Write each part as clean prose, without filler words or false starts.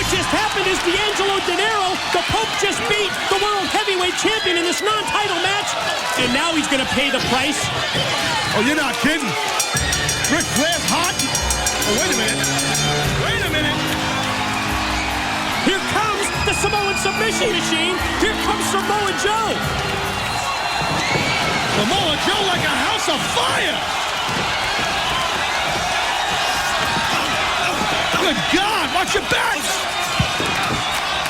just happened is D'Angelo Dinero, the Pope, just beat the World Heavyweight Champion in this non-title match, and now he's going to pay the price. Oh, you're not kidding. Ric Flair's hot? Oh, wait a minute. Wait a minute. Here comes the Samoan submission machine. Here comes Samoa Joe. Samoa Joe like a house of fire. Good God, watch your back.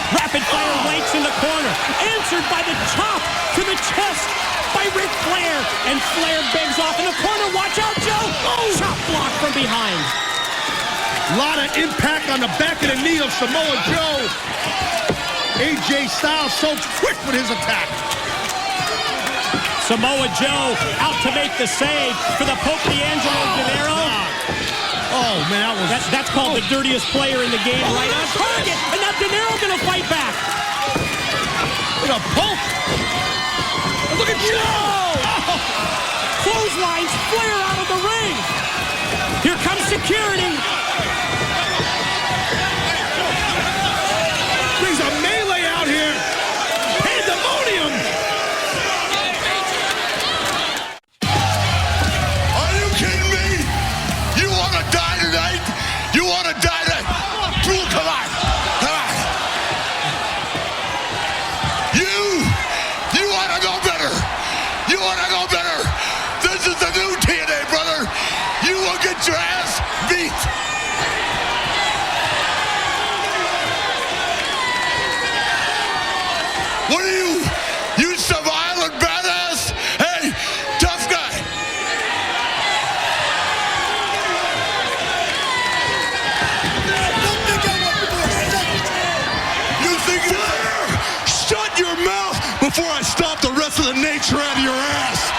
Rapid fire rights in the corner. Answered by the chop to the chest by Ric Flair. And Flair begs off in the corner. Watch out, Joe. Oh, chop block from behind. A lot of impact on the back of the knee of Samoa Joe. AJ Styles so quick with his attack. Samoa Joe out to make the save for the Pope D'Angelo Dinero. Oh, man, that's called the dirtiest player in the game, right on target. And now Dinero gonna fight back. Look at Pope. Look at Joe. Oh. Clotheslines Flair out of the ring. Here comes security. Brings a melee out here. Pandemonium. Are you kidding me? You want to die tonight? You want to die tonight? Drew, come on. Come on. You want to go better. You want to go better. This is the new TNA, brother. You will get your ass beat. What are you? You some violent badass? Hey, tough guy. You think shut your mouth before I stomp the rest of the nature out of your ass.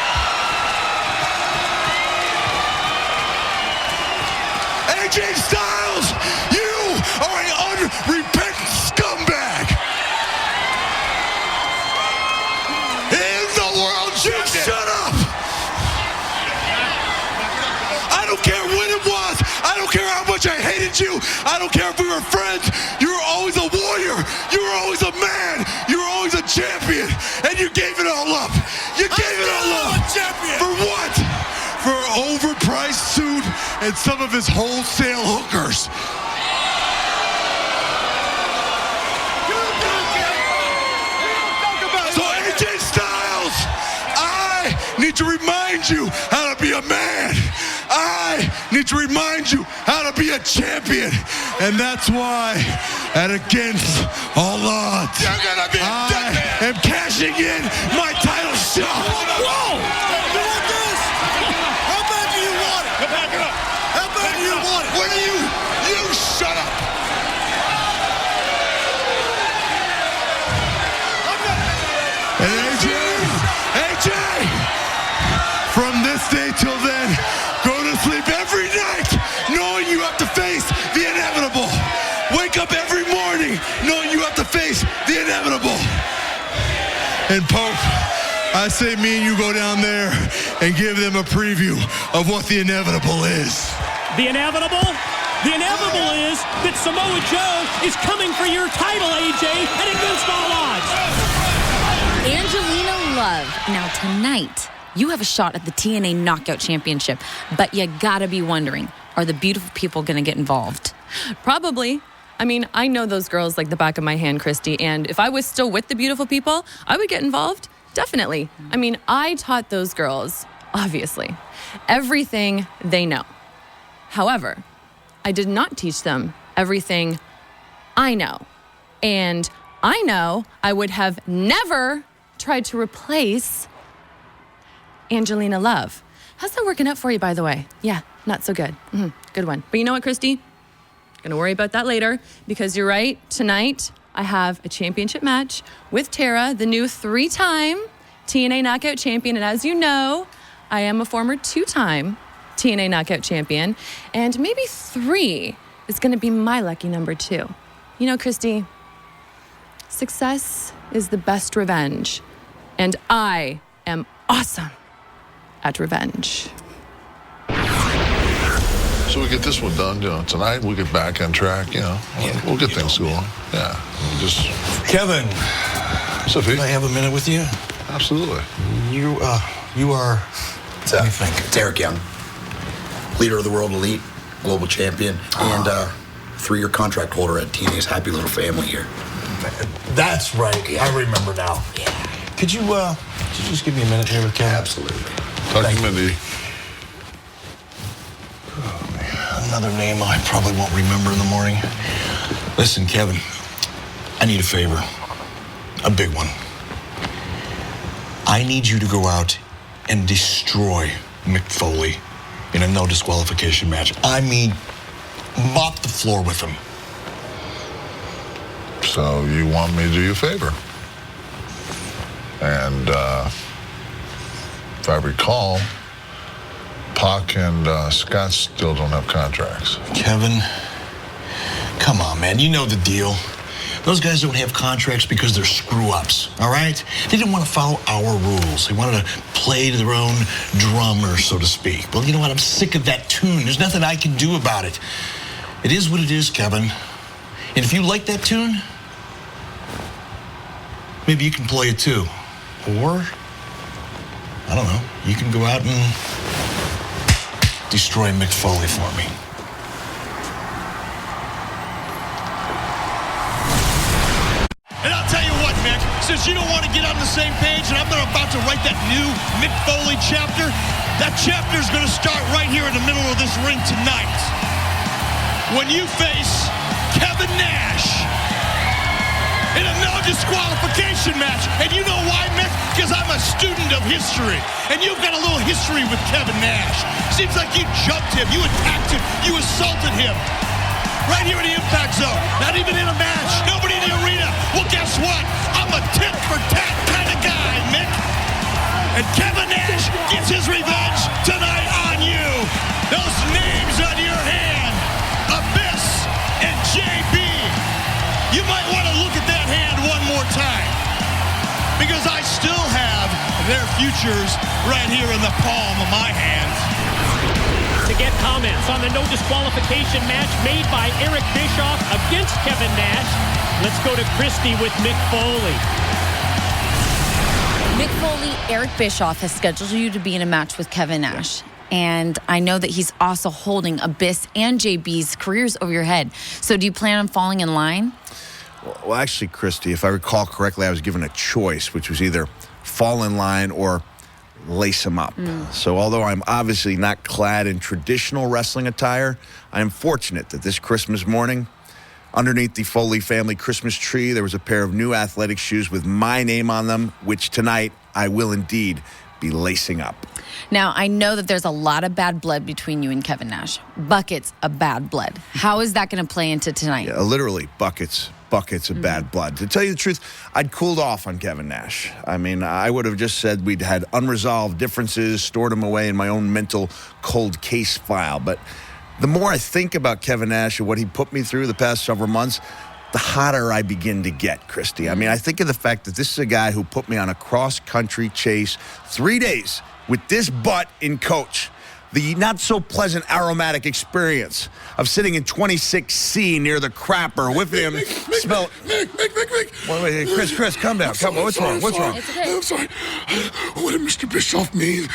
AJ Styles, you are an unrepentant scumbag. He's the world champion. Shut up. I don't care when it was. I don't care how much I hated you. I don't care if we were friends. You were always a warrior. You were always a man. You were always a champion. And you gave it all up. You gave it all up. For what? For an overpriced suit and some of his wholesale hookers. So AJ Styles, I need to remind you how to be a man. I need to remind you how to be a champion. And that's why, at against all odds, I am cashing in my title shot. Whoa! You want this? How bad do you want it? Back it up. How bad do you want it? What do you shut up. And AJ, from this day till then, go to sleep every night knowing you have to face the inevitable. Wake up every morning knowing you have to face the inevitable. And Pope, I say me and you go down there and give them a preview of what the inevitable is. The inevitable? The inevitable is that Samoa Joe is coming for your title, AJ, and against all odds. Angelina Love. Now tonight, you have a shot at the TNA Knockout Championship, but you gotta be wondering, are the beautiful people gonna get involved? Probably. I mean, I know those girls like the back of my hand, Christy, and if I was still with the beautiful people, I would get involved. Definitely. I mean, I taught those girls, obviously, everything they know. However, I did not teach them everything I know. And I know I would have never tried to replace Angelina Love. How's that working out for you, by the way? Yeah, not so good. Good one. But you know what, Christy? Gonna worry about that later, because you're right. Tonight, I have a championship match with Tara, the new 3-time TNA Knockout Champion. And as you know, I am a former 2-time TNA Knockout Champion. And maybe 3 is gonna be my lucky number too. You know, Christy, success is the best revenge. And I am awesome at revenge. So we get this one done, tonight. We'll get back on track, We'll get things going. Yeah. Just Kevin, Sophie. can I have a minute with you? Absolutely. You are. Let me think. It's Eric Young, leader of the World Elite, global champion, and 3-year contract holder at TNA's happy little family here. That's right. Yeah. I remember now. Yeah. Could you just give me a minute here with Kevin? Absolutely. Talk to Mindy. Oh, man. Another name I probably won't remember in the morning. Listen, Kevin, I need a favor. A big one. I need you to go out and destroy Mick Foley in a no disqualification match. I mean, mop the floor with him. So you want me to do you a favor? And if I recall, Pac and Scott still don't have contracts. Kevin, come on, man. You know the deal. Those guys don't have contracts because they're screw-ups, all right? They didn't want to follow our rules. They wanted to play to their own drummer, so to speak. Well, you know what? I'm sick of that tune. There's nothing I can do about it. It is what it is, Kevin. And if you like that tune, maybe you can play it too. Or, I don't know, you can go out and destroy Mick Foley for me. And I'll tell you what, Mick, since you don't want to get on the same page and I'm about to write that new Mick Foley chapter, that chapter's going to start right here in the middle of this ring tonight. When you face Kevin Nash in a no disqualification match. And you know why, Mick? Because I'm a student of history. And you've got a little history with Kevin Nash. Seems like you jumped him, you attacked him, you assaulted him. Right here in the impact zone. Not even in a match. Nobody in the arena. Well, guess what? I'm a tit for tat kind of guy, Mick. And Kevin Nash gets his revenge tonight on you. Those names on your hand, Abyss and JB. You might want to look at that hand one more time. Because I still have their futures right here in the palm of my hand. To get comments on the no disqualification match made by Eric Bischoff against Kevin Nash, let's go to Christy with Mick Foley. Mick Foley, Eric Bischoff has scheduled you to be in a match with Kevin Nash. And I know that he's also holding Abyss and JB's careers over your head. So do you plan on falling in line? Well, actually, Christy, if I recall correctly, I was given a choice, which was either fall in line or lace him up. So although I'm obviously not clad in traditional wrestling attire, I am fortunate that this Christmas morning, underneath the Foley family Christmas tree, there was a pair of new athletic shoes with my name on them, which tonight I will indeed be lacing up. Now, I know that there's a lot of bad blood between you and Kevin Nash. Buckets of bad blood. How is that going to play into tonight? Yeah, literally, buckets of bad blood. To tell you the truth, I'd cooled off on Kevin Nash. I mean, I would have just said we'd had unresolved differences, stored them away in my own mental cold case file. But the more I think about Kevin Nash and what he put me through the past several months, the hotter I begin to get, Christy. I mean, I think of the fact that this is a guy who put me on a cross-country chase 3 days with this butt in coach. The not-so-pleasant aromatic experience of sitting in 26C near the crapper with him. Mick. Wait, Chris, calm down. Come on, what's wrong? What's wrong? I'm sorry. What did Mr. Bischoff mean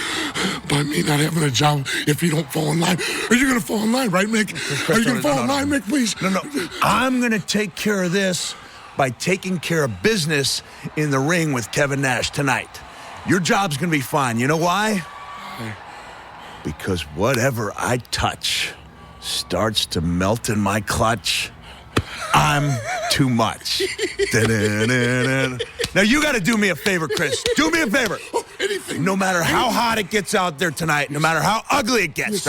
by me not having a job if you don't fall in line? Are you going to fall in line, right, Mick? Are you going to fall in line, Mick, please? No. I'm going to take care of this by taking care of business in the ring with Kevin Nash tonight. Your job's going to be fine. You know why? Because whatever I touch starts to melt in my clutch. I'm too much. Now, you got to do me a favor, Chris. Do me a favor. Anything. No matter how hot it gets out there tonight, no matter how ugly it gets,